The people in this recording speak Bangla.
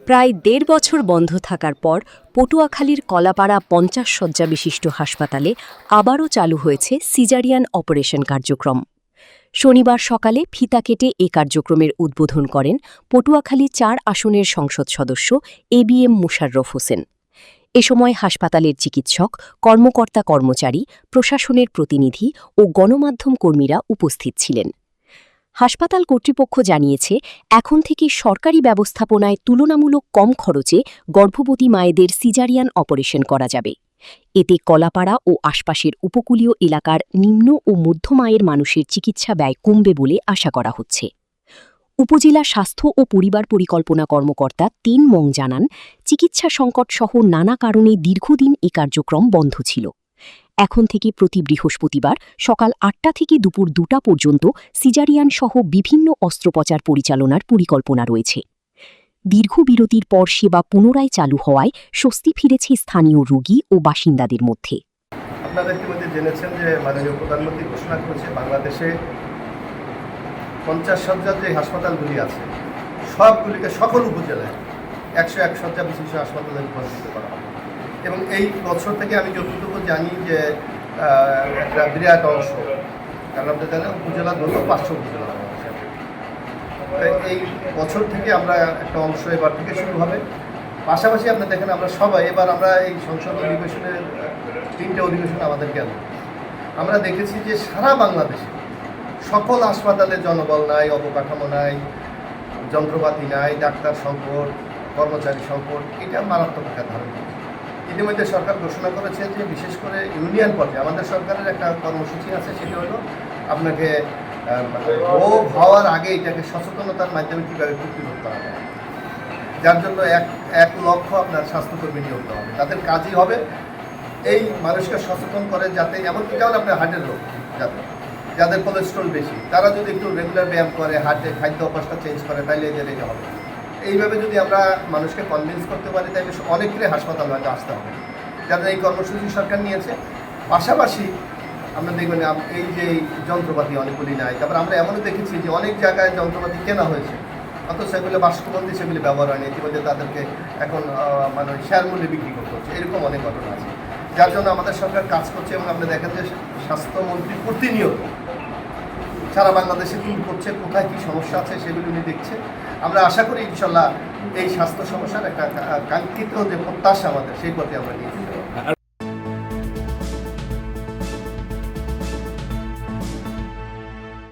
প্রায় ১.৫ বছর বন্ধ থাকার পর পটুয়াখালীর কলাপাড়া ৫০ শয্যা বিশিষ্ট হাসপাতালে আবারও চালু হয়েছে সিজারিয়ান অপারেশন কার্যক্রম। শনিবার সকালে ফিতা কেটে এ কার্যক্রমের উদ্বোধন করেন পটুয়াখালী ৪ আসনের সংসদ সদস্য এবিএম মোশাররফ হোসেন। এ সময় হাসপাতালের চিকিৎসক, কর্মকর্তা কর্মচারী, প্রশাসনের প্রতিনিধি ও গণমাধ্যম কর্মীরা উপস্থিত ছিলেন। হাসপাতাল কর্তৃপক্ষ জানিয়েছে, এখন থেকে সরকারি ব্যবস্থাপনায় তুলনামূলক কম খরচে গর্ভবতী মায়েদের সিজারিয়ান অপারেশন করা যাবে। এতে কলাপাড়া ও আশপাশের উপকূলীয় এলাকার নিম্ন ও মধ্যম আয়ের মানুষের চিকিৎসা ব্যয় কমবে বলে আশা করা হচ্ছে। উপজেলা স্বাস্থ্য ও পরিবার পরিকল্পনা কর্মকর্তা ৩ মং জানান, চিকিৎসা সংকটসহ নানা কারণে দীর্ঘদিন এ কার্যক্রম বন্ধ ছিল। এখন থেকে প্রতি বৃহস্পতিবার সকাল ৮টা থেকে দুপুর ২টা পর্যন্ত সিজারিয়ান সহ বিভিন্ন অস্ত্রোপচার পরিচালনার পরিকল্পনা রয়েছে। দীর্ঘ বিরতির পর সেবা পুনরায় চালু হওয়ায় স্বস্তি ফিরেছে স্থানীয় রোগী ও বাসিন্দাদের মধ্যে। আপনারা ইতিমধ্যে জেনেছেন যে মাননীয় প্রধানমন্ত্রী ঘোষণা করেছে বাংলাদেশে ৫০ শয্যার যে হাসপাতালগুলি আছে সবগুলিকে সকল উপজেলায় ১০১ শয্যা বিশিষ্ট হাসপাতালে রূপান্তরিত করা হবে। এবং এই বছর থেকে আমি যতটুকু জানি যে একটা বিরাট অংশ, কারণ আপনি জানেন উপজেলা ধরলেও ৫০০ উপজেলা বাংলাদেশে। এই বছর থেকে আমরা একটা অংশ এবার থেকে শুরু হবে। পাশাপাশি আপনি দেখেন আমরা সবাই আমরা এই সংসদ অধিবেশনের 3টে অধিবেশন আমাদের গেল, আমরা দেখেছি যে সারা বাংলাদেশে সকল হাসপাতালে জনবল নাই, অবকাঠামো নাই, যন্ত্রপাতি নাই, ডাক্তার সংকট, কর্মচারী সংকট, এটা মারাত্মক আকার ধারণ করেছে। ইতিমধ্যে সরকার ঘোষণা করেছে যে বিশেষ করে ইউনিয়ন পর্যায়ে আমাদের সরকারের একটা কর্মসূচি আছে, সেটা হলো আপনাকে রোগ হওয়ার আগে এটাকে সচেতনতার মাধ্যমে কীভাবে প্রতিরোধ করা যায়, যার জন্য ১ লক্ষ আপনার স্বাস্থ্যকর্মী নিয়োগ দেওয়া হবে। তাদের কাজই হবে এই মানুষকে সচেতন করে, যাতে এমনকি যেমন আপনার হার্টের রোগ, যাদের কোলেস্ট্রল বেশি, তারা যদি একটু রেগুলার ব্যায়াম করে, হার্টের খাদ্য অভ্যাসটা চেঞ্জ করে, তাইলে এদের এটা হবে। এইভাবে যদি আমরা মানুষকে কনভিন্স করতে পারি, তাইলে অনেকগুলি হাসপাতাল হয়তো আসতে হবে, যাদের এই কর্মসূচি সরকার নিয়েছে। পাশাপাশি আমরা দেখবেন এই যে যন্ত্রপাতি অনেকগুলি নাই, তারপর আমরা এমনও দেখেছি যে অনেক জায়গায় যন্ত্রপাতি কেনা হয়েছে, অথচ সেগুলো বাস্তববন্দি সেগুলি ব্যবহার হয়নি, ইতিমধ্যে তাদেরকে এখন মানে শেয়ার মূল্যে বিক্রি করতে হচ্ছে। এরকম অনেক ঘটনা আছে, যার জন্য আমাদের সরকার কাজ করছে। এবং আপনি দেখেন যে স্বাস্থ্যমন্ত্রী প্রতিনিয়ত সারা বাংলাদেশে ট্যুর করছে, কোথায় কী সমস্যা আছে সেগুলি উনি দেখছে। আমরা আশা করি ইনশাল্লাহ এই স্বাস্থ্য সমস্যার একটা কাঙ্ক্ষিত যে প্রত্যাশা আমাদের, সেই পথে আমরা নিয়ে